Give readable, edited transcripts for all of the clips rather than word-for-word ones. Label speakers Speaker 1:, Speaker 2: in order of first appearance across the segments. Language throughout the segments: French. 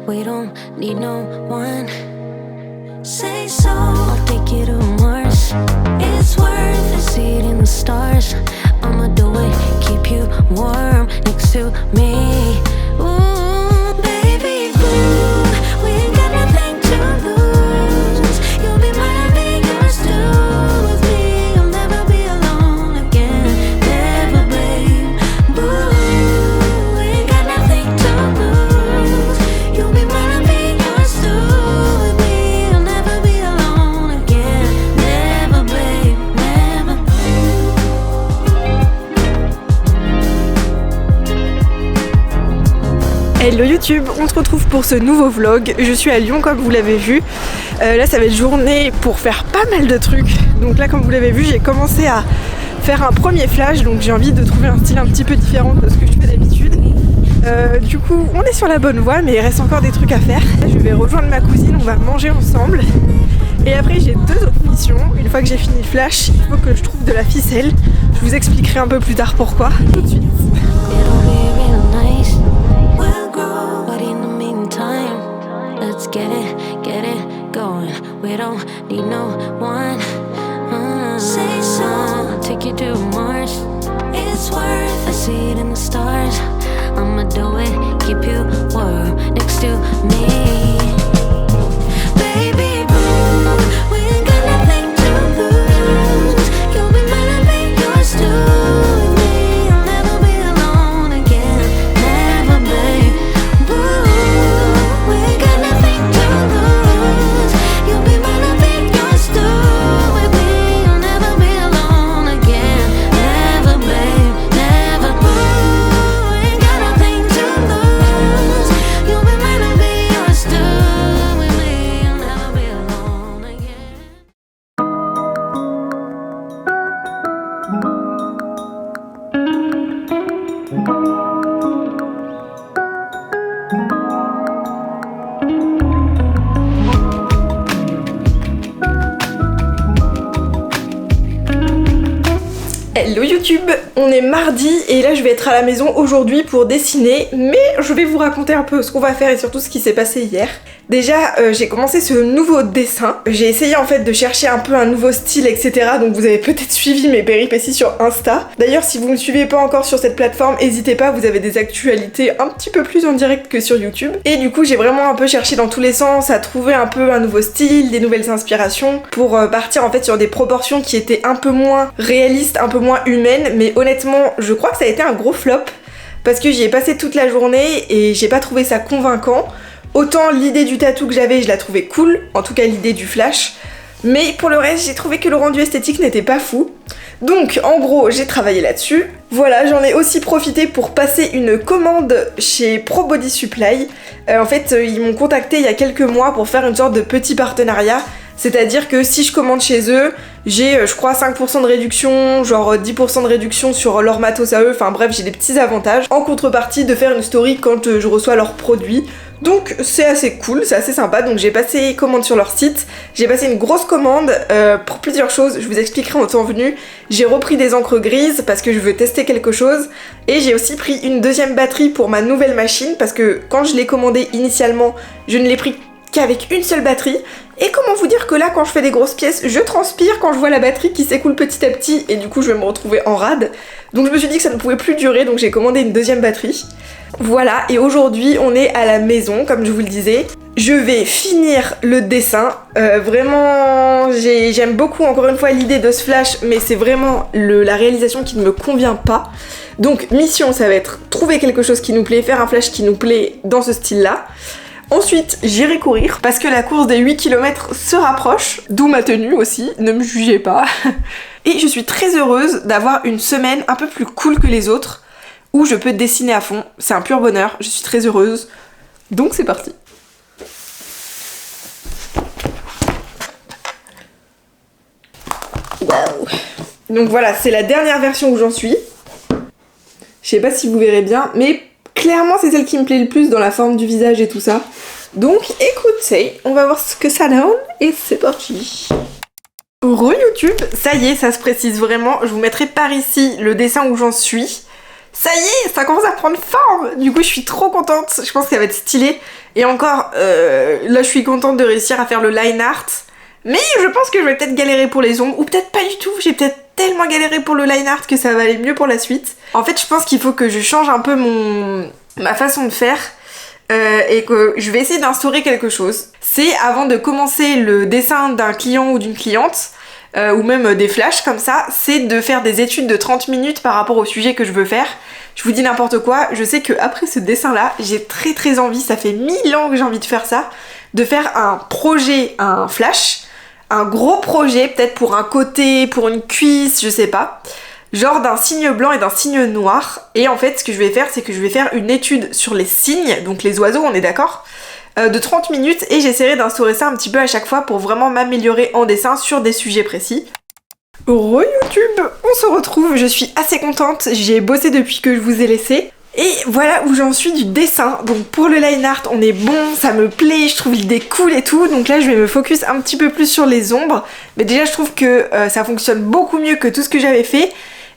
Speaker 1: We don't need no one. Say so, I'll take you to Mars. It's worth it, see it in the stars. I'ma do it, keep you warm next to me. Ooh, baby blue, we ain't got nothing to lose. You'll be mine, I'll be yours too. With me, you'll never be alone again. Never, babe. Blue, we ain't got nothing to lose. You'll be mine, I'll be yours too. With me, you'll never be alone again. Never, babe, never.
Speaker 2: Hello YouTube, on se retrouve pour ce nouveau vlog. Je suis à Lyon comme vous l'avez vu. Là ça va être journée pour faire pas mal de trucs. Donc là comme vous l'avez vu, j'ai commencé à faire un premier flash. Donc j'ai envie de trouver un style un petit peu différent de ce que je fais d'habitude. Du coup on est sur la bonne voie, mais il reste encore des trucs à faire. Je vais rejoindre ma cousine, on va manger ensemble. Et après j'ai deux autres missions. Une fois que j'ai fini le flash, il faut que je trouve de la ficelle. Je vous expliquerai un peu plus tard pourquoi. Tout de suite.
Speaker 1: It'll be real nice. We'll grow, but in the meantime, let's get it going. We don't need no one. Say so, take you to Mars. It's worth it, see it in the stars. I'ma do it, keep you warm next to me. Baby blue, we ain't got nothing to lose. You'll be mine, I'll be yours too. With me, you'll never be alone again. Never, babe. Blue, we ain't got nothing to lose. You'll be mine, I'll be yours too. With me, you'll never be alone again. Never, babe, never. Blue, we ain't got nothing to lose. You'll be mine, I'll be yours too. With me, you'll never be alone again.
Speaker 2: Hello YouTube, on est mardi et là je vais être à la maison aujourd'hui pour dessiner, mais je vais vous raconter un peu ce qu'on va faire et surtout ce qui s'est passé hier. Déjà j'ai commencé ce nouveau dessin, j'ai essayé en fait de chercher un peu un nouveau style etc, donc vous avez peut-être suivi mes péripéties sur Insta. D'ailleurs si vous ne me suivez pas encore sur cette plateforme, n'hésitez pas, vous avez des actualités un petit peu plus en direct que sur YouTube. Et du coup j'ai vraiment un peu cherché dans tous les sens à trouver un peu un nouveau style, des nouvelles inspirations pour partir en fait sur des proportions qui étaient un peu moins réalistes, un peu moins humaines, mais honnêtement je crois que ça a été un gros flop parce que j'y ai passé toute la journée et j'ai pas trouvé ça convaincant. Autant l'idée du tatou que j'avais, je la trouvais cool, en tout cas l'idée du flash, mais pour le reste j'ai trouvé que le rendu esthétique n'était pas fou. Donc en gros j'ai travaillé là-dessus. Voilà, j'en ai aussi profité pour passer une commande chez Pro Body Supply. En fait ils m'ont contacté il y a quelques mois pour faire une sorte de petit partenariat. C'est-à-dire que si je commande chez eux, j'ai je crois 5% de réduction, genre 10% de réduction sur leur matos à eux, enfin bref j'ai des petits avantages en contrepartie de faire une story quand je reçois leurs produits. Donc c'est assez cool, c'est assez sympa, donc j'ai passé commande sur leur site, j'ai passé une grosse commande pour plusieurs choses, je vous expliquerai en temps venu. J'ai repris des encres grises parce que je veux tester quelque chose et j'ai aussi pris une deuxième batterie pour ma nouvelle machine parce que quand je l'ai commandée initialement, je ne l'ai pris qu'avec une seule batterie. Et comment vous dire que là quand je fais des grosses pièces, je transpire quand je vois la batterie qui s'écoule petit à petit et du coup je vais me retrouver en rade. Donc je me suis dit que ça ne pouvait plus durer, donc j'ai commandé une deuxième batterie. Voilà, et aujourd'hui on est à la maison comme je vous le disais. Je vais finir le dessin, vraiment j'aime beaucoup encore une fois l'idée de ce flash, mais c'est vraiment la réalisation qui ne me convient pas. Donc mission ça va être trouver quelque chose qui nous plaît, faire un flash qui nous plaît dans ce style là. Ensuite, j'irai courir parce que la course des 8 km se rapproche, d'où ma tenue aussi, ne me jugez pas. Et je suis très heureuse d'avoir une semaine un peu plus cool que les autres, où je peux dessiner à fond. C'est un pur bonheur, je suis très heureuse. Donc c'est parti. Waouh. Donc voilà, c'est la dernière version où j'en suis. Je sais pas si vous verrez bien, mais clairement c'est celle qui me plaît le plus dans la forme du visage et tout ça. Donc écoutez, on va voir ce que ça donne et c'est parti. Re YouTube, ça y est, ça se précise vraiment. Je vous mettrai par ici le dessin où j'en suis. Ça y est, ça commence à prendre forme. Du coup, je suis trop contente. Je pense qu'elle va être stylée. Et encore, là, je suis contente de réussir à faire le line art. Mais je pense que je vais peut-être galérer pour les ombres. Ou peut-être pas du tout. J'ai peut-être tellement galéré pour le line art que ça va aller mieux pour la suite. En fait, je pense qu'il faut que je change un peu ma façon de faire. Et que je vais essayer d'instaurer quelque chose. C'est avant de commencer le dessin d'un client ou d'une cliente, ou même des flashs comme ça, c'est de faire des études de 30 minutes par rapport au sujet que je veux faire. Je vous dis n'importe quoi, je sais qu'après ce dessin-là, j'ai très envie, ça fait 1000 ans que j'ai envie de faire ça, de faire un projet, un flash, un gros projet, peut-être pour un côté, pour une cuisse, je sais pas, genre d'un signe blanc et d'un signe noir. Et en fait, ce que je vais faire, c'est que je vais faire une étude sur les signes, donc les oiseaux, on est d'accord, de 30 minutes, et j'essaierai d'instaurer ça un petit peu à chaque fois pour vraiment m'améliorer en dessin sur des sujets précis. YouTube, on se retrouve, je suis assez contente, j'ai bossé depuis que je vous ai laissé. Et voilà où j'en suis du dessin. Donc pour le line art, on est bon, ça me plaît, je trouve l'idée cool et tout. Donc là, je vais me focus un petit peu plus sur les ombres. Mais déjà, je trouve que ça fonctionne beaucoup mieux que tout ce que j'avais fait.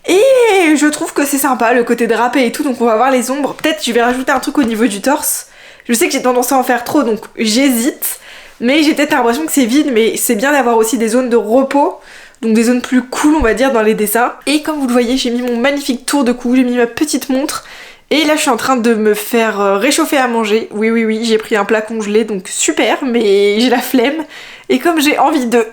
Speaker 2: Et je trouve que c'est sympa, le côté drapé et tout. Donc on va voir les ombres. Peut-être je vais rajouter un truc au niveau du torse. Je sais que j'ai tendance à en faire trop, donc j'hésite. Mais j'ai peut-être l'impression que c'est vide, mais c'est bien d'avoir aussi des zones de repos. Donc des zones plus cool, on va dire, dans les dessins. Et comme vous le voyez, j'ai mis mon magnifique tour de cou, j'ai mis ma petite montre. Et là, je suis en train de me faire réchauffer à manger. Oui, j'ai pris un plat congelé, donc super, mais j'ai la flemme. Et comme j'ai envie de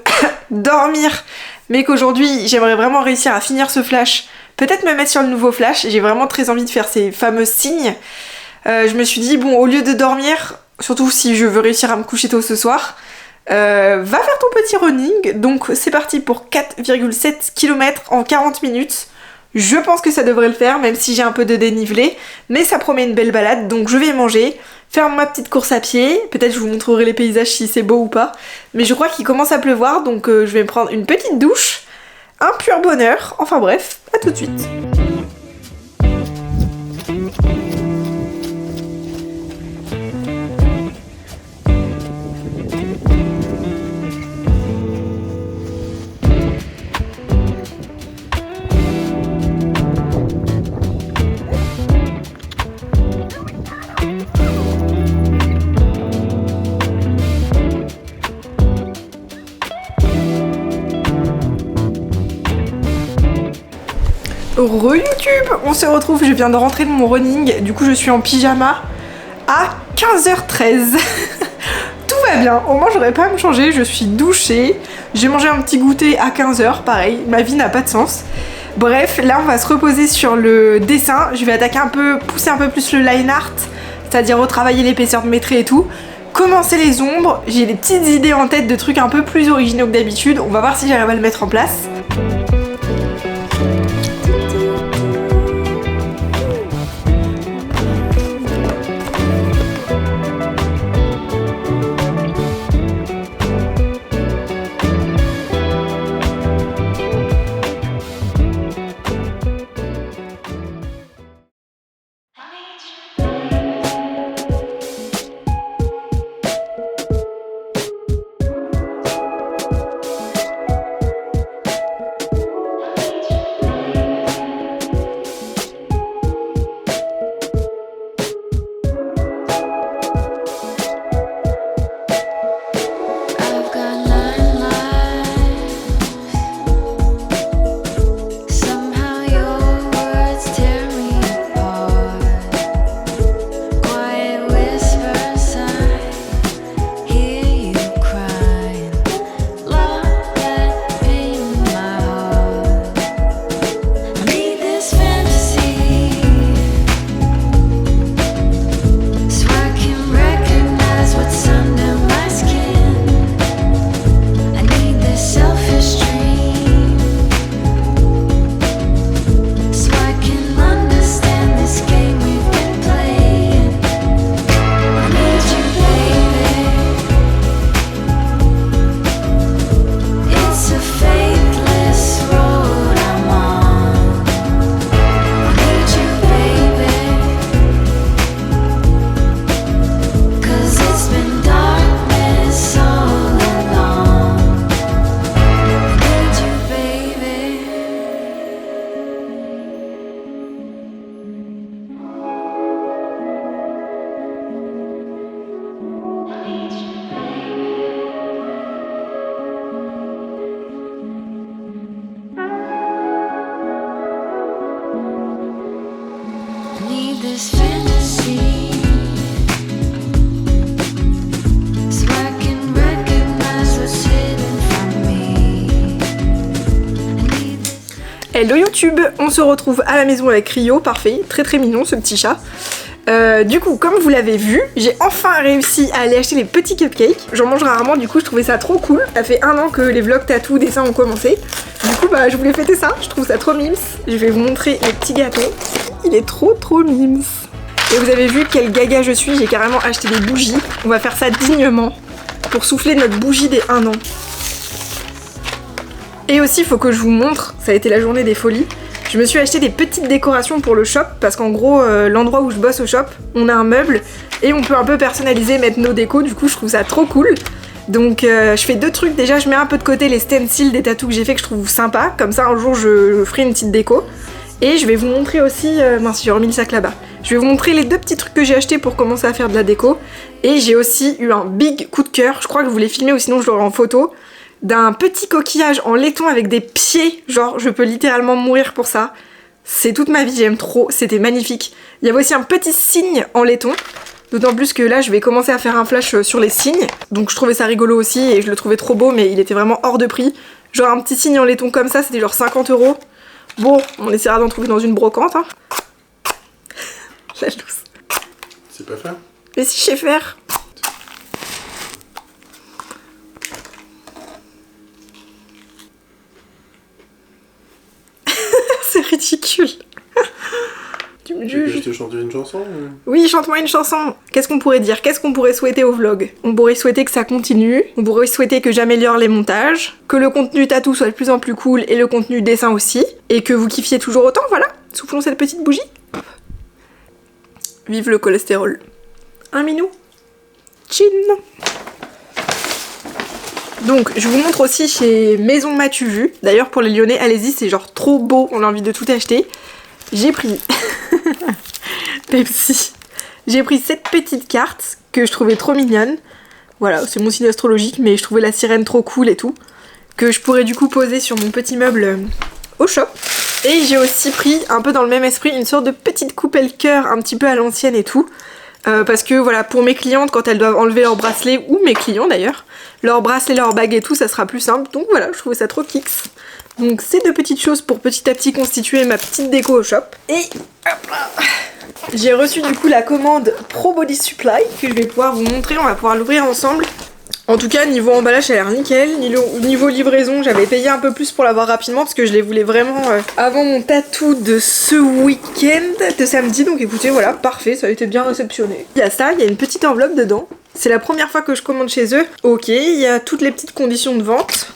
Speaker 2: dormir, mais qu'aujourd'hui, j'aimerais vraiment réussir à finir ce flash, peut-être me mettre sur le nouveau flash, j'ai vraiment très envie de faire ces fameux signes. Je me suis dit, bon, au lieu de dormir, surtout si je veux réussir à me coucher tôt ce soir, va faire ton petit running. Donc c'est parti pour 4,7 km en 40 minutes. Je pense que ça devrait le faire, même si j'ai un peu de dénivelé, mais ça promet une belle balade, donc je vais manger, faire ma petite course à pied, peut-être je vous montrerai les paysages si c'est beau ou pas, mais je crois qu'il commence à pleuvoir, donc je vais me prendre une petite douche, un pur bonheur, enfin bref, à tout de suite. Re-YouTube, on se retrouve, je viens de rentrer de mon running, du coup je suis en pyjama à 15h13. Tout va bien, au moins j'aurais pas à me changer, je suis douchée, j'ai mangé un petit goûter à 15h, pareil, ma vie n'a pas de sens. Bref, là on va se reposer sur le dessin, je vais attaquer un peu, pousser un peu plus le line art, c'est-à-dire retravailler l'épaisseur de mes traits et tout. Commencer les ombres, j'ai des petites idées en tête de trucs un peu plus originaux que d'habitude, on va voir si j'arrive à le mettre en place.
Speaker 1: this fantasy so I can recognize what's hidden from me. I need this.
Speaker 2: Hello YouTube, on se retrouve à la maison avec Rio, parfait, très très mignon ce petit chat. Du coup, comme vous l'avez vu, j'ai enfin réussi à aller acheter les petits cupcakes. J'en mange rarement, du coup je trouvais ça trop cool. Ça fait 1 an que les vlogs tatou, dessins ont commencé. Du coup bah je voulais fêter ça, je trouve ça trop mimes. Je vais vous montrer les petits gâteaux. Il est trop mimes. Et vous avez vu quel gaga je suis, j'ai carrément acheté des bougies. On va faire ça dignement pour souffler notre bougie des 1 an. Et aussi il faut que je vous montre, ça a été la journée des folies. Je me suis acheté des petites décorations pour le shop parce qu'en gros l'endroit où je bosse au shop, on a un meuble et on peut un peu personnaliser, mettre nos décos, du coup je trouve ça trop cool. Donc je fais 2 trucs, déjà je mets un peu de côté les stencils des tatous que j'ai fait que je trouve sympa, comme ça un jour je ferai une petite déco. Et je vais vous montrer aussi, mince j'ai remis le sac là-bas, je vais vous montrer les 2 petits trucs que j'ai achetés pour commencer à faire de la déco. Et j'ai aussi eu un big coup de cœur, je crois que je vous l'ai filmé ou sinon je l'aurai en photo, d'un petit coquillage en laiton avec des pieds, genre je peux littéralement mourir pour ça. C'est toute ma vie, j'aime trop, c'était magnifique. Il y avait aussi un petit cygne en laiton, d'autant plus que là je vais commencer à faire un flash sur les cygnes, donc je trouvais ça rigolo aussi et je le trouvais trop beau mais il était vraiment hors de prix. Genre un petit cygne en laiton comme ça, c'était genre 50 €. Bon, on essaiera d'en trouver dans une brocante, hein. La loose.
Speaker 3: C'est pas faire?
Speaker 2: Mais si je sais faire. C'est ridicule. Tu me
Speaker 3: Tu veux que
Speaker 2: juges?
Speaker 3: je te chante une chanson ou...
Speaker 2: Oui, chante-moi une chanson. Qu'est-ce qu'on pourrait dire? Qu'est-ce qu'on pourrait souhaiter au vlog? On pourrait souhaiter que ça continue. On pourrait souhaiter que j'améliore les montages. Que le contenu tatou soit de plus en plus cool et le contenu dessin aussi. Et que vous kiffiez toujours autant, voilà. Soufflons cette petite bougie. Vive le cholestérol. Un minou. Chin. Donc, je vous montre aussi chez Maison M'as-tu vu. D'ailleurs, pour les Lyonnais, allez-y, c'est genre trop beau, on a envie de tout acheter. J'ai pris... Pepsi. J'ai pris cette petite carte que je trouvais trop mignonne. Voilà, c'est mon signe astrologique, mais je trouvais la sirène trop cool et tout. Que je pourrais du coup poser sur mon petit meuble au shop. Et j'ai aussi pris, un peu dans le même esprit, une sorte de petite coupelle cœur, un petit peu à l'ancienne et tout. Parce que voilà, pour mes clientes, quand elles doivent enlever leur bracelet, ou mes clients d'ailleurs, leur bracelet, leur bague et tout, ça sera plus simple. Donc voilà, je trouvais ça trop kicks. Donc c'est 2 petites choses pour petit à petit constituer ma petite déco au shop. Et hop là, j'ai reçu du coup la commande Pro Body Supply que je vais pouvoir vous montrer, on va pouvoir l'ouvrir ensemble. En tout cas, niveau emballage, ça a l'air nickel. Niveau livraison, j'avais payé un peu plus pour l'avoir rapidement parce que je les voulais vraiment avant mon tatou de ce week-end, de samedi. Donc écoutez, voilà, parfait, ça a été bien réceptionné. Il y a ça, il y a une petite enveloppe dedans. C'est la première fois que je commande chez eux. Ok, il y a toutes les petites conditions de vente.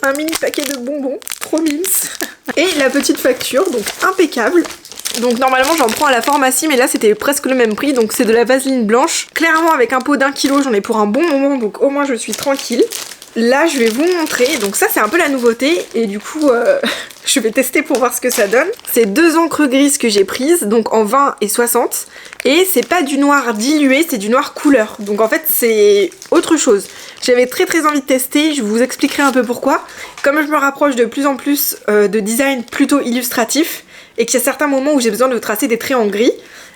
Speaker 2: Un mini paquet de bonbons, trop mimes. Et la petite facture, donc impeccable. Donc normalement j'en prends à la pharmacie mais là c'était presque le même prix, donc c'est de la vaseline blanche. Clairement avec un pot d'1 kg j'en ai pour un bon moment, donc au moins je suis tranquille. Là je vais vous montrer, donc ça c'est un peu la nouveauté et du coup je vais tester pour voir ce que ça donne. C'est 2 encres grises que j'ai prises, donc en 20 et 60. Et c'est pas du noir dilué, c'est du noir couleur. Donc en fait c'est autre chose. J'avais très envie de tester, je vous expliquerai un peu pourquoi. Comme je me rapproche de plus en plus de design plutôt illustratif, et qu'il y a certains moments où j'ai besoin de tracer des traits en gris,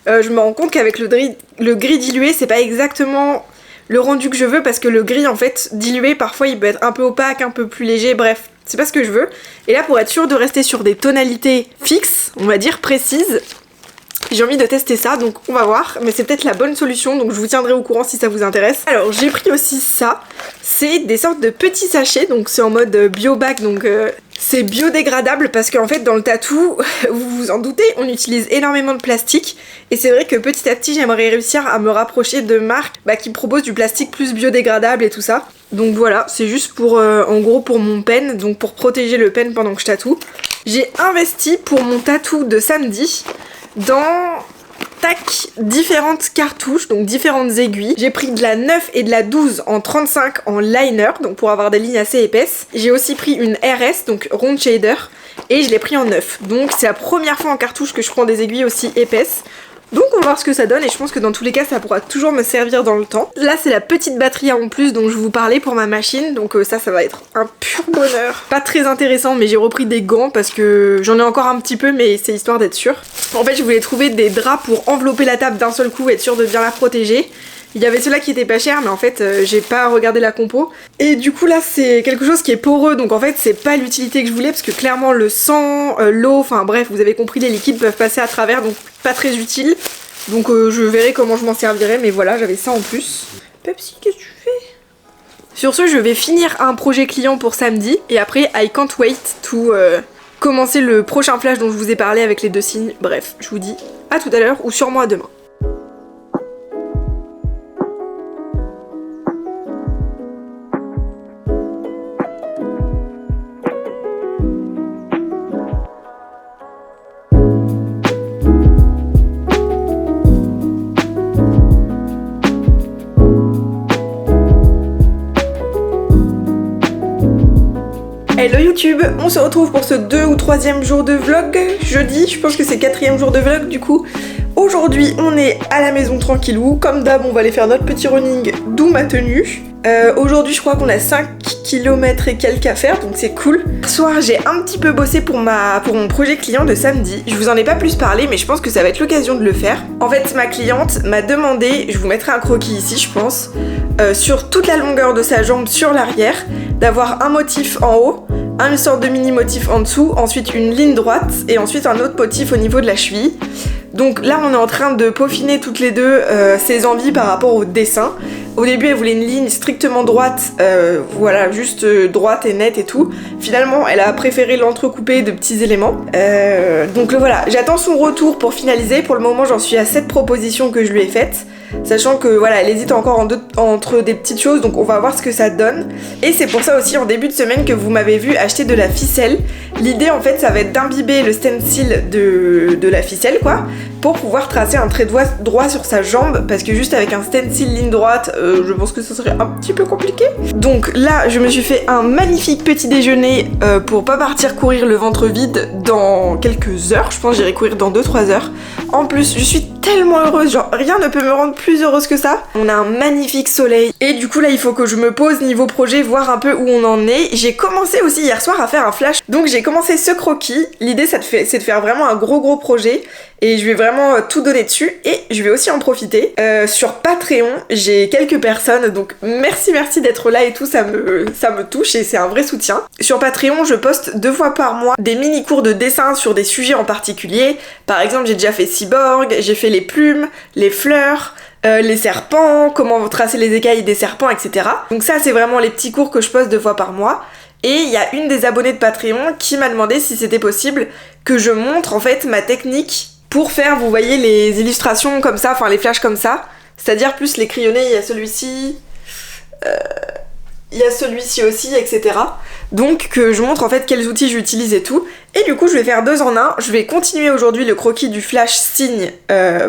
Speaker 2: je me rends compte qu'avec le gris dilué, c'est pas exactement le rendu que je veux parce que le gris en fait dilué parfois il peut être un peu opaque, un peu plus léger, bref, c'est pas ce que je veux. Et là pour être sûr de rester sur des tonalités fixes, on va dire précises, j'ai envie de tester ça, donc on va voir, mais c'est peut-être la bonne solution, donc je vous tiendrai au courant si ça vous intéresse. Alors j'ai pris aussi ça, c'est des sortes de petits sachets, donc c'est en mode bio-bag, donc c'est biodégradable parce qu'en fait dans le tatou, vous vous en doutez, on utilise énormément de plastique, et c'est vrai que petit à petit j'aimerais réussir à me rapprocher de marques qui proposent du plastique plus biodégradable et tout ça. Donc voilà, c'est juste pour, en gros pour mon pen, donc pour protéger le pen pendant que je tatoue. J'ai investi pour mon tatou de samedi dans différentes cartouches, donc différentes aiguilles. J'ai pris de la 9 et de la 12 en 35 en liner, donc pour avoir des lignes assez épaisses. J'ai aussi pris une RS, donc round shader, et je l'ai pris en 9. Donc c'est la première fois en cartouche que je prends des aiguilles aussi épaisses. Donc on va voir ce que ça donne et je pense que dans tous les cas ça pourra toujours me servir dans le temps. Là c'est la petite batterie en plus dont je vous parlais pour ma machine, donc ça va être un pur bonheur. Pas très intéressant mais j'ai repris des gants parce que j'en ai encore un petit peu mais c'est histoire d'être sûr. En fait je voulais trouver des draps pour envelopper la table d'un seul coup, être sûr de bien la protéger. Il y avait ceux-là qui étaient pas chers mais en fait j'ai pas regardé la compo. Et du coup là c'est quelque chose qui est poreux donc en fait c'est pas l'utilité que je voulais parce que clairement le sang, l'eau, enfin bref vous avez compris les liquides peuvent passer à travers donc pas très utile. Donc je verrai comment je m'en servirai mais voilà j'avais ça en plus. Pepsi qu'est-ce que tu fais? Sur ce je vais finir un projet client pour samedi et après I can't wait to commencer le prochain flash dont je vous ai parlé avec les 2 signes. Bref je vous dis à tout à l'heure ou sûrement à demain. Hello YouTube, on se retrouve pour ce 2 ou 3e jour de vlog, jeudi, je pense que c'est 4e jour de vlog du coup. Aujourd'hui on est à la maison tranquillou, comme d'hab on va aller faire notre petit running, d'où ma tenue. Aujourd'hui je crois qu'on a 5 km et quelques à faire donc c'est cool. Ce soir j'ai un petit peu bossé pour mon projet client de samedi, je vous en ai pas plus parlé mais je pense que ça va être l'occasion de le faire. En fait ma cliente m'a demandé, je vous mettrai un croquis ici je pense, sur toute la longueur de sa jambe sur l'arrière, d'avoir un motif en haut, une sorte de mini motif en dessous, ensuite une ligne droite et ensuite un autre motif au niveau de la cheville. Donc là on est en train de peaufiner toutes les deux ses envies par rapport au dessin. Au début elle voulait une ligne strictement droite, voilà juste droite et nette et tout. Finalement elle a préféré l'entrecouper de petits éléments. Donc voilà, j'attends son retour pour finaliser. Pour le moment j'en suis à 7 propositions que je lui ai faites. Sachant que voilà, elle hésite encore entre des petites choses, donc on va voir ce que ça donne. Et c'est pour ça aussi en début de semaine que vous m'avez vu acheter de la ficelle. L'idée en fait ça va être d'imbiber le stencil de la ficelle quoi, pour pouvoir tracer un trait droit sur sa jambe, parce que juste avec un stencil ligne droite, je pense que ça serait un petit peu compliqué. Donc là je me suis fait un magnifique petit déjeuner pour pas partir courir le ventre vide dans quelques heures, je pense que j'irai courir dans 2-3 heures. En plus je suis tellement heureuse, genre rien ne peut me rendre plus heureuse que ça. On a un magnifique soleil et du coup là il faut que je me pose niveau projet, voir un peu où on en est. J'ai commencé aussi hier soir à faire un flash, donc j'ai commencé ce croquis. L'idée c'est de faire vraiment un gros projet et je vais vraiment tout donner dessus et je vais aussi en profiter. Sur Patreon j'ai quelques personnes, donc merci d'être là et tout, ça me touche et c'est un vrai soutien. Sur Patreon je poste 2 fois par mois des mini cours de dessin sur des sujets en particulier. Par exemple j'ai déjà fait cyborg, j'ai fait les plumes, les fleurs, les serpents, comment tracer les écailles des serpents, etc. Donc ça c'est vraiment les petits cours que je poste 2 fois par mois. Et il y a une des abonnées de Patreon qui m'a demandé si c'était possible que je montre en fait ma technique pour faire, vous voyez, les illustrations comme ça, enfin les flashs comme ça. C'est-à-dire plus les crayonnés, il y a celui-ci, il y a celui-ci aussi, etc. Donc que je montre en fait quels outils j'utilise et tout. Et du coup je vais faire 2 en 1. Je vais continuer aujourd'hui le croquis du flash signe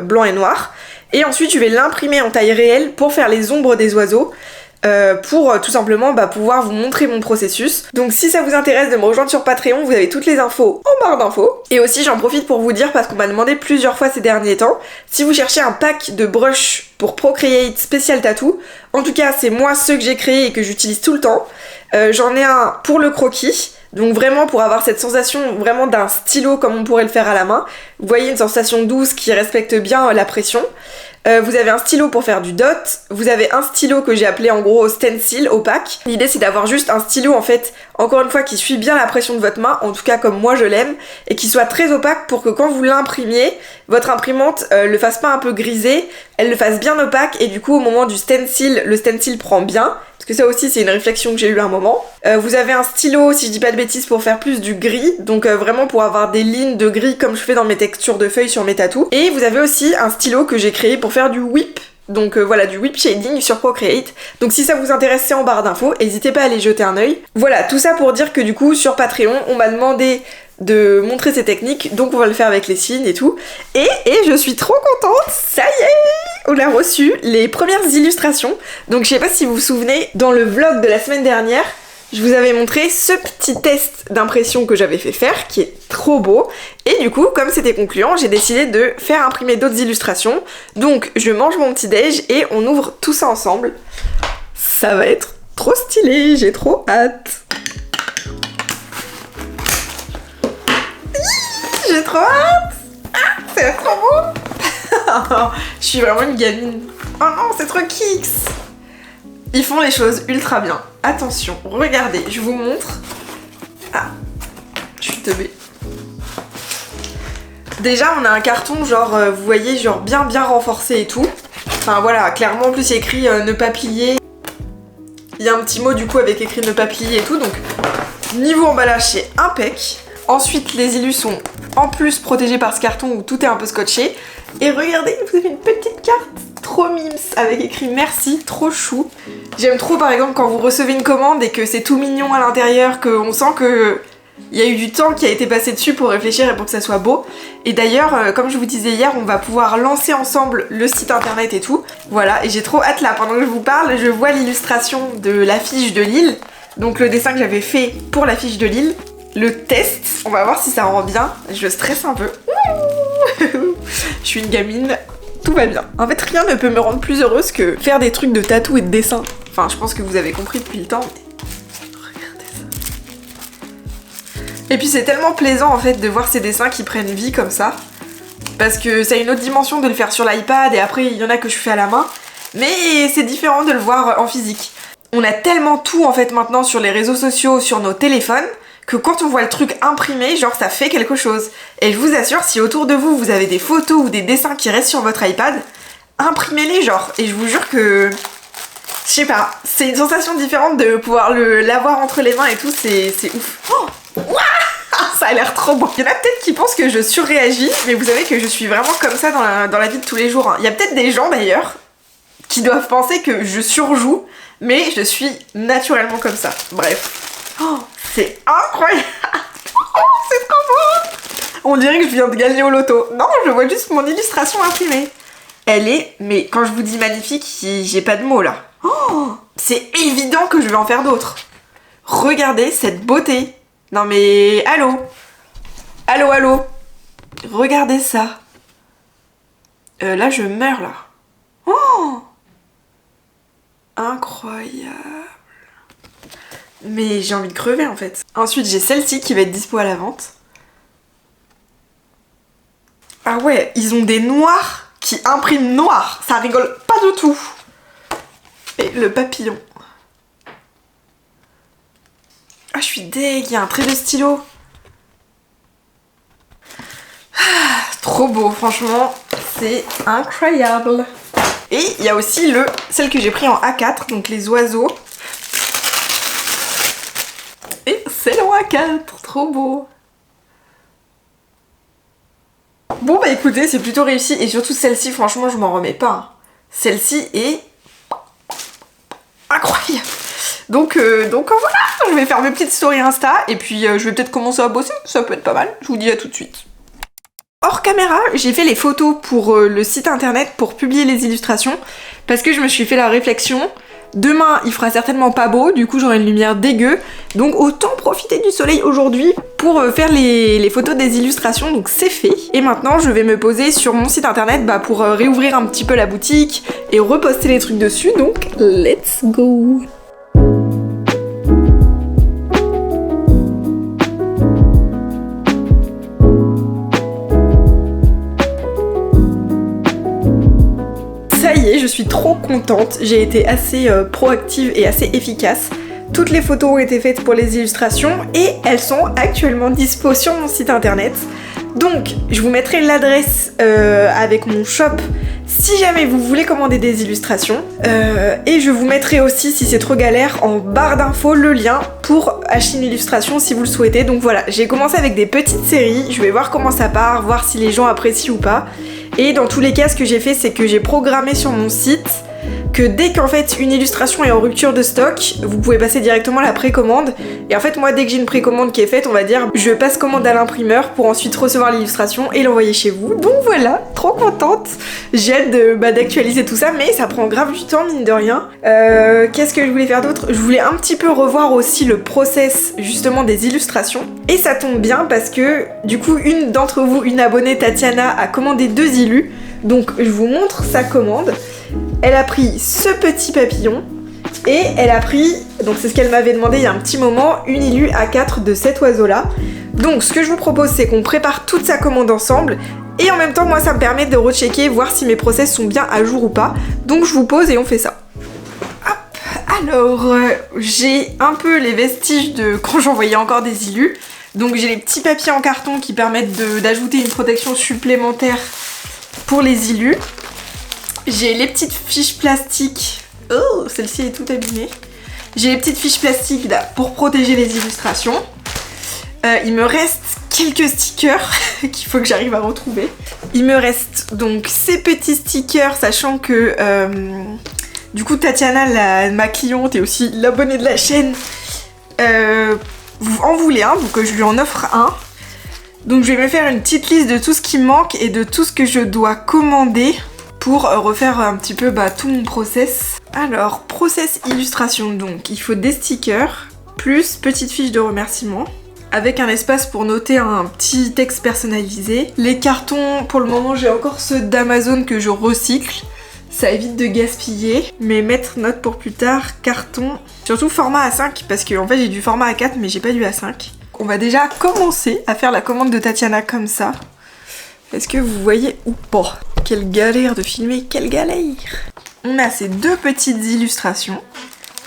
Speaker 2: blanc et noir. Et ensuite je vais l'imprimer en taille réelle pour faire les ombres des oiseaux. Pour tout simplement pouvoir vous montrer mon processus. Donc si ça vous intéresse de me rejoindre sur Patreon, vous avez toutes les infos en barre d'infos. Et aussi j'en profite pour vous dire, parce qu'on m'a demandé plusieurs fois ces derniers temps, si vous cherchez un pack de brush pour Procreate spécial tattoo, en tout cas c'est moi ceux que j'ai créés et que j'utilise tout le temps. J'en ai un pour le croquis, donc vraiment pour avoir cette sensation vraiment d'un stylo comme on pourrait le faire à la main. Vous voyez, une sensation douce qui respecte bien la pression. Vous avez un stylo pour faire du dot, vous avez un stylo que j'ai appelé en gros stencil opaque. L'idée c'est d'avoir juste un stylo en fait, encore une fois, qui suit bien la pression de votre main, en tout cas comme moi je l'aime, et qui soit très opaque pour que quand vous l'imprimiez, votre imprimante le fasse pas un peu grisé, elle le fasse bien opaque, et du coup au moment du stencil, le stencil prend bien. Parce que ça aussi c'est une réflexion que j'ai eue à un moment. Vous avez un stylo, si je dis pas de bêtises, pour faire plus du gris, donc vraiment pour avoir des lignes de gris comme je fais dans mes textures de feuilles sur mes tatous. Et vous avez aussi un stylo que j'ai créé pour faire du whip. Donc voilà, du whip shading sur Procreate. Donc si ça vous intéresse, c'est en barre d'infos, n'hésitez pas à aller jeter un œil. Voilà, tout ça pour dire que du coup sur Patreon, on m'a demandé de montrer ces techniques, donc on va le faire avec les signes et tout. Et je suis trop contente, ça y est, on a reçu les premières illustrations. Donc je sais pas si vous vous souvenez, dans le vlog de la semaine dernière, je vous avais montré ce petit test d'impression que j'avais fait faire, qui est trop beau. Et du coup, comme c'était concluant, j'ai décidé de faire imprimer d'autres illustrations. Donc, je mange mon petit déj et on ouvre tout ça ensemble. Ça va être trop stylé, j'ai trop hâte. J'ai trop hâte. Ah, c'est trop beau. Je suis vraiment une gamine. Oh non, c'est trop kicks. Ils font les choses ultra bien. Attention, regardez, je vous montre. Ah, je suis teubée. Déjà, on a un carton, genre, vous voyez, genre bien renforcé et tout. Enfin voilà, clairement, en plus, il y a écrit ne pas plier. Il y a un petit mot du coup avec écrit ne pas plier et tout, donc niveau emballage, c'est impec. Ensuite, les illus sont en plus protégés par ce carton où tout est un peu scotché. Et regardez, vous avez une petite carte trop mimes avec écrit merci, trop chou. J'aime trop par exemple quand vous recevez une commande et que c'est tout mignon à l'intérieur, qu'on sent que il y a eu du temps qui a été passé dessus pour réfléchir et pour que ça soit beau. Et d'ailleurs, comme je vous disais hier, on va pouvoir lancer ensemble le site internet et tout. Voilà, et j'ai trop hâte là, pendant que je vous parle, je vois l'illustration de l'affiche de Lille. Donc le dessin que j'avais fait pour l'affiche de Lille. Le test, on va voir si ça rend bien. Je stresse un peu. Je suis une gamine, tout va bien. En fait, rien ne peut me rendre plus heureuse que faire des trucs de tatou et de dessin. Enfin, je pense que vous avez compris depuis le temps, mais regardez ça. Et puis c'est tellement plaisant en fait de voir ces dessins qui prennent vie comme ça. Parce que ça a une autre dimension de le faire sur l'iPad et après il y en a que je fais à la main. Mais c'est différent de le voir en physique. On a tellement tout en fait maintenant sur les réseaux sociaux, sur nos téléphones, que quand on voit le truc imprimé, genre ça fait quelque chose. Et je vous assure, si autour de vous, vous avez des photos ou des dessins qui restent sur votre iPad, imprimez-les genre. Et je vous jure que... Je sais pas, c'est une sensation différente de pouvoir l'avoir entre les mains et tout, c'est ouf. Oh, ouah, ça a l'air trop beau. Il y en a peut-être qui pensent que je surréagis, mais vous savez que je suis vraiment comme ça dans la vie de tous les jours. Il y a peut-être des gens d'ailleurs qui doivent penser que je surjoue, mais je suis naturellement comme ça. Bref. Oh, c'est incroyable. Oh, c'est trop beau. On dirait que je viens de gagner au loto. Non, je vois juste mon illustration imprimée. Elle est, mais quand je vous dis magnifique, j'ai pas de mots là. Oh, c'est évident que je vais en faire d'autres. Regardez cette beauté. Non mais, allô. Allô, allô. Regardez ça. Là, je meurs là. Oh, incroyable. Mais j'ai envie de crever en fait. Ensuite j'ai celle-ci qui va être dispo à la vente. Ah ouais, ils ont des noirs qui impriment noir. Ça rigole pas du tout. Et le papillon. Ah je suis deg, il y a un trait de stylo. Ah, trop beau, franchement, c'est incroyable. Et il y a aussi celle que j'ai pris en A4, donc les oiseaux. Et c'est le A4, trop beau. Bon bah écoutez, c'est plutôt réussi et surtout celle-ci, franchement, je m'en remets pas. Celle-ci est incroyable. Donc voilà, je vais faire mes petites stories Insta et puis je vais peut-être commencer à bosser, ça peut être pas mal. Je vous dis à tout de suite. Hors caméra, j'ai fait les photos pour le site internet pour publier les illustrations parce que je me suis fait la réflexion. Demain, il fera certainement pas beau, du coup j'aurai une lumière dégueu. Donc autant profiter du soleil aujourd'hui pour faire les photos des illustrations, donc c'est fait. Et maintenant, je vais me poser sur mon site internet pour réouvrir un petit peu la boutique et reposter les trucs dessus, donc let's go! Ça y est, je suis trop contente, j'ai été assez proactive et assez efficace. Toutes les photos ont été faites pour les illustrations et elles sont actuellement dispo sur mon site internet. Donc, je vous mettrai l'adresse avec mon shop si jamais vous voulez commander des illustrations. Et je vous mettrai aussi, si c'est trop galère, en barre d'infos le lien pour acheter une illustration si vous le souhaitez. Donc voilà, j'ai commencé avec des petites séries, je vais voir comment ça part, voir si les gens apprécient ou pas. Et dans tous les cas, ce que j'ai fait, c'est que j'ai programmé sur mon site que dès qu'en fait une illustration est en rupture de stock, vous pouvez passer directement à la précommande. Et en fait moi dès que j'ai une précommande qui est faite, on va dire, je passe commande à l'imprimeur pour ensuite recevoir l'illustration et l'envoyer chez vous. Donc voilà, trop contente. J'ai hâte d'actualiser tout ça, mais ça prend grave du temps mine de rien. Qu'est-ce que je voulais faire d'autre? Je voulais un petit peu revoir aussi le process justement des illustrations. Et ça tombe bien parce que du coup une d'entre vous, une abonnée Tatiana, a commandé 2 illus. Donc je vous montre sa commande. Elle a pris ce petit papillon et elle a pris, donc c'est ce qu'elle m'avait demandé il y a un petit moment, une illu A4 de cet oiseau là. Donc ce que je vous propose c'est qu'on prépare toute sa commande ensemble et en même temps moi ça me permet de rechecker, voir si mes process sont bien à jour ou pas. Donc je vous pose et on fait ça. Hop, alors j'ai un peu les vestiges de quand j'envoyais encore des illus. Donc j'ai les petits papiers en carton qui permettent d'ajouter une protection supplémentaire pour les illus. J'ai les petites fiches plastiques. Oh, celle-ci est toute abîmée. J'ai les petites fiches plastiques là, pour protéger les illustrations. Il me reste quelques stickers qu'il faut que j'arrive à retrouver. Il me reste donc ces petits stickers, sachant que du coup Tatiana, ma cliente et aussi l'abonnée de la chaîne, vous en voulez un, donc je lui en offre un. Donc je vais me faire une petite liste de tout ce qui me manque et de tout ce que je dois commander pour refaire un petit peu tout mon process. Alors, process illustration, donc il faut des stickers, plus petite fiche de remerciement, avec un espace pour noter un petit texte personnalisé. Les cartons, pour le moment j'ai encore ceux d'Amazon que je recycle, ça évite de gaspiller, mais mettre note pour plus tard, carton, surtout format A5, parce que en fait j'ai du format A4 mais j'ai pas du A5. On va déjà commencer à faire la commande de Tatiana comme ça. Est-ce que vous voyez ou pas? Quelle galère de filmer, quelle galère! On a ces 2 petites illustrations.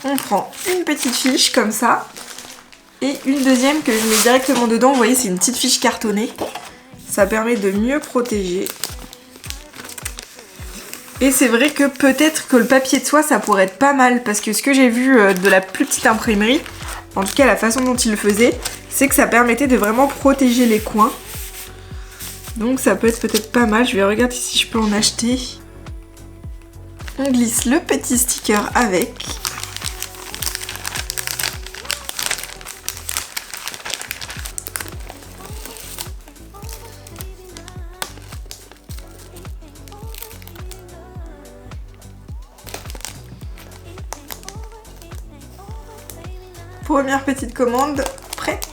Speaker 2: On prend une petite fiche comme ça. Et une deuxième que je mets directement dedans. Vous voyez, c'est une petite fiche cartonnée. Ça permet de mieux protéger. Et c'est vrai que peut-être que le papier de soie, ça pourrait être pas mal. Parce que ce que j'ai vu de la plus petite imprimerie, en tout cas la façon dont ils le faisaient, c'est que ça permettait de vraiment protéger les coins. Donc ça peut être peut-être pas mal, je vais regarder si je peux en acheter. On glisse le petit sticker avec. Première petite commande prête.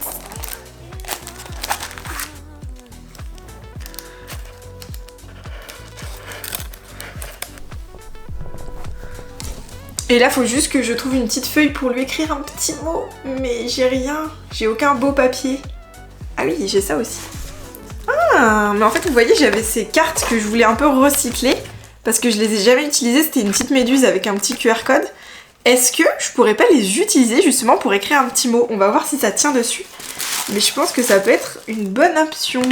Speaker 2: Et là, faut juste que je trouve une petite feuille pour lui écrire un petit mot. Mais j'ai rien. J'ai aucun beau papier. Ah oui, j'ai ça aussi. Ah, mais en fait, vous voyez, j'avais ces cartes que je voulais un peu recycler. Parce que je les ai jamais utilisées. C'était une petite méduse avec un petit QR code. Est-ce que je pourrais pas les utiliser justement pour écrire un petit mot? On va voir si ça tient dessus. Mais je pense que ça peut être une bonne option.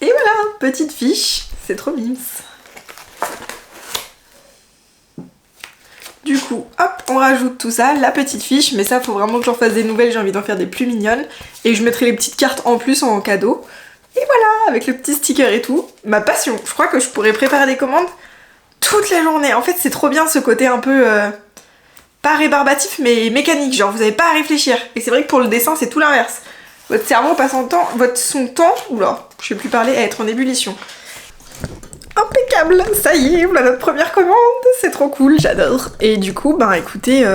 Speaker 2: Et voilà, petite fiche. C'est trop mimes. Du coup, hop, on rajoute tout ça, la petite fiche, mais ça faut vraiment que j'en fasse des nouvelles, j'ai envie d'en faire des plus mignonnes. Et je mettrai les petites cartes en plus en cadeau. Et voilà, avec le petit sticker et tout. Ma passion, je crois que je pourrais préparer des commandes toute la journée. En fait, c'est trop bien ce côté un peu, pas rébarbatif, mais mécanique, genre vous avez pas à réfléchir. Et c'est vrai que pour le dessin, c'est tout l'inverse. Votre cerveau passe son temps, oula, je sais plus parler, à être en ébullition. Impeccable, ça y est, voilà notre première commande, c'est trop cool, j'adore. Et du coup, écoutez,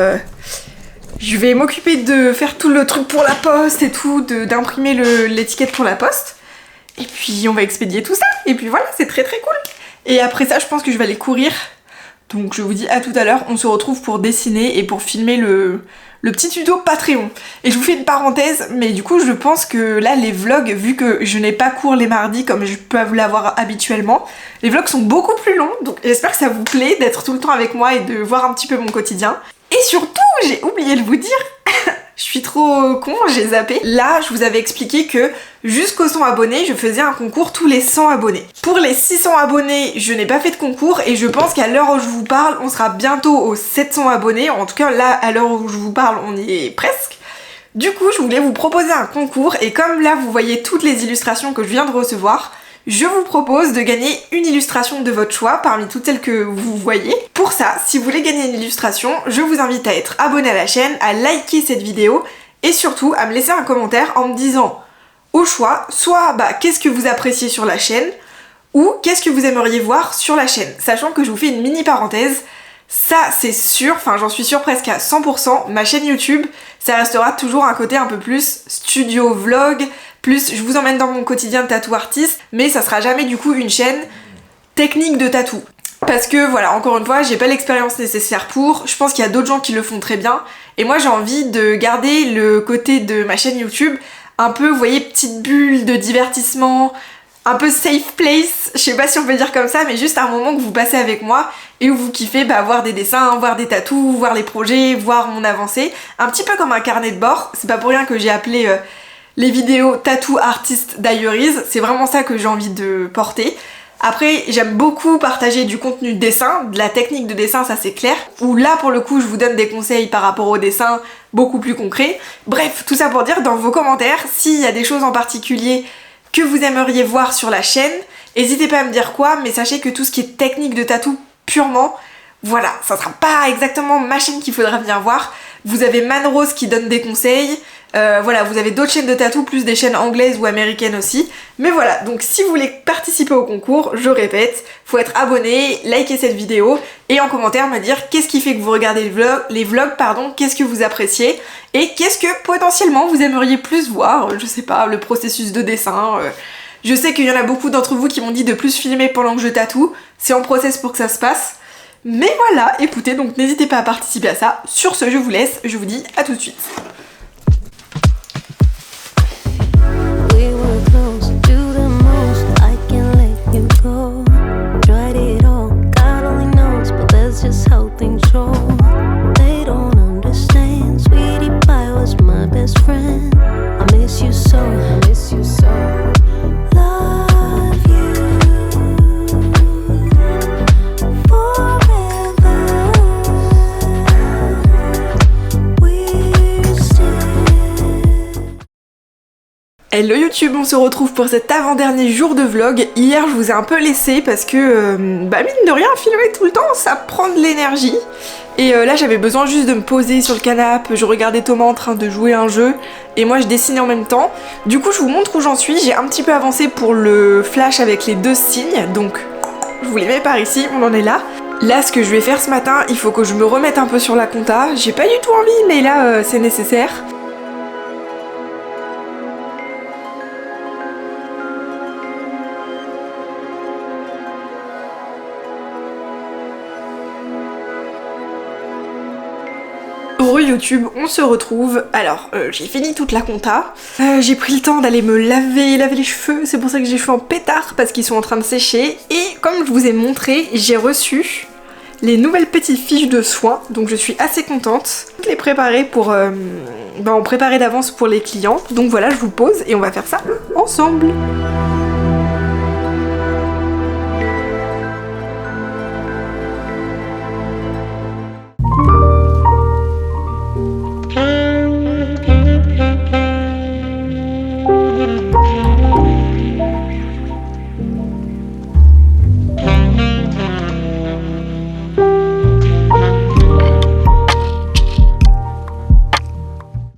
Speaker 2: je vais m'occuper de faire tout le truc pour la poste et tout, d'imprimer l'étiquette pour la poste. Et puis on va expédier tout ça, et puis voilà, c'est très très cool. Et après ça, je pense que je vais aller courir. Donc je vous dis à tout à l'heure, on se retrouve pour dessiner et pour filmer le petit tuto Patreon. Et je vous fais une parenthèse, mais du coup je pense que là les vlogs, vu que je n'ai pas cours les mardis comme je peux vous l'avoir habituellement, les vlogs sont beaucoup plus longs, donc j'espère que ça vous plaît d'être tout le temps avec moi et de voir un petit peu mon quotidien. Et surtout, j'ai oublié de vous dire, je suis trop con, j'ai zappé. Là, je vous avais expliqué que jusqu'aux 100 abonnés, je faisais un concours tous les 100 abonnés. Pour les 600 abonnés, je n'ai pas fait de concours et je pense qu'à l'heure où je vous parle, on sera bientôt aux 700 abonnés. En tout cas, là, à l'heure où je vous parle, on y est presque. Du coup, je voulais vous proposer un concours et comme là, vous voyez toutes les illustrations que je viens de recevoir, je vous propose de gagner une illustration de votre choix parmi toutes celles que vous voyez. Pour ça, si vous voulez gagner une illustration, je vous invite à être abonné à la chaîne, à liker cette vidéo et surtout à me laisser un commentaire en me disant au choix soit qu'est-ce que vous appréciez sur la chaîne ou qu'est-ce que vous aimeriez voir sur la chaîne. Sachant que je vous fais une mini parenthèse, ça c'est sûr, enfin j'en suis sûre presque à 100%, ma chaîne YouTube, ça restera toujours un côté un peu plus studio vlog, plus je vous emmène dans mon quotidien de tattoo artiste, mais ça sera jamais du coup une chaîne technique de tattoo. Parce que voilà, encore une fois, j'ai pas l'expérience nécessaire pour, je pense qu'il y a d'autres gens qui le font très bien, et moi j'ai envie de garder le côté de ma chaîne YouTube un peu, vous voyez, petite bulle de divertissement, un peu safe place, je sais pas si on peut dire comme ça, mais juste un moment que vous passez avec moi et où vous kiffez voir des dessins, voir des tatous, voir les projets, voir mon avancée, un petit peu comme un carnet de bord. C'est pas pour rien que j'ai appelé les vidéos Tattoo Artist Diaries, c'est vraiment ça que j'ai envie de porter. Après, j'aime beaucoup partager du contenu de dessin, de la technique de dessin, ça c'est clair, où là pour le coup je vous donne des conseils par rapport au dessin beaucoup plus concrets. Bref, tout ça pour dire dans vos commentaires, s'il y a des choses en particulier que vous aimeriez voir sur la chaîne, n'hésitez pas à me dire quoi, mais sachez que tout ce qui est technique de tatou purement, voilà, ça sera pas exactement ma chaîne qu'il faudra venir voir. Vous avez Manrose qui donne des conseils, voilà, vous avez d'autres chaînes de tatou, plus des chaînes anglaises ou américaines aussi. Mais voilà, donc si vous voulez participer au concours, je répète, faut être abonné, liker cette vidéo et en commentaire me dire qu'est-ce qui fait que vous regardez les vlogs, qu'est-ce que vous appréciez et qu'est-ce que potentiellement vous aimeriez plus voir, je sais pas, le processus de dessin. Je sais qu'il y en a beaucoup d'entre vous qui m'ont dit de plus filmer pendant que je tatoue, c'est en process pour que ça se passe. Mais voilà, écoutez, donc n'hésitez pas à participer à ça. Sur ce, je vous laisse, je vous dis à tout de suite.
Speaker 1: We were close to the most. I can't let you go. Tried it all, God only knows, but that's just how things roll. They don't understand. Sweetie pie was my best friend. I miss you so. I miss you so. Love you forever. We're still.
Speaker 2: Hello YouTube, on se retrouve pour cet avant-dernier jour de vlog. Hier je vous ai un peu laissé parce que mine de rien, filmer tout le temps ça prend de l'énergie. Et là j'avais besoin juste de me poser sur le canapé, je regardais Thomas en train de jouer à un jeu et moi je dessinais en même temps. Du coup je vous montre où j'en suis, j'ai un petit peu avancé pour le flash avec les deux signes, donc je vous les mets par ici, on en est là. Là ce que je vais faire ce matin, il faut que je me remette un peu sur la compta, j'ai pas du tout envie mais là c'est nécessaire. Heureux YouTube, on se retrouve. Alors, j'ai fini toute la compta. J'ai pris le temps d'aller me laver les cheveux. C'est pour ça que j'ai les cheveux en pétard, parce qu'ils sont en train de sécher. Et comme je vous ai montré, j'ai reçu les nouvelles petites fiches de soins. Donc je suis assez contente. Je les préparer pour... en préparer d'avance pour les clients. Donc voilà, je vous pose et on va faire ça ensemble.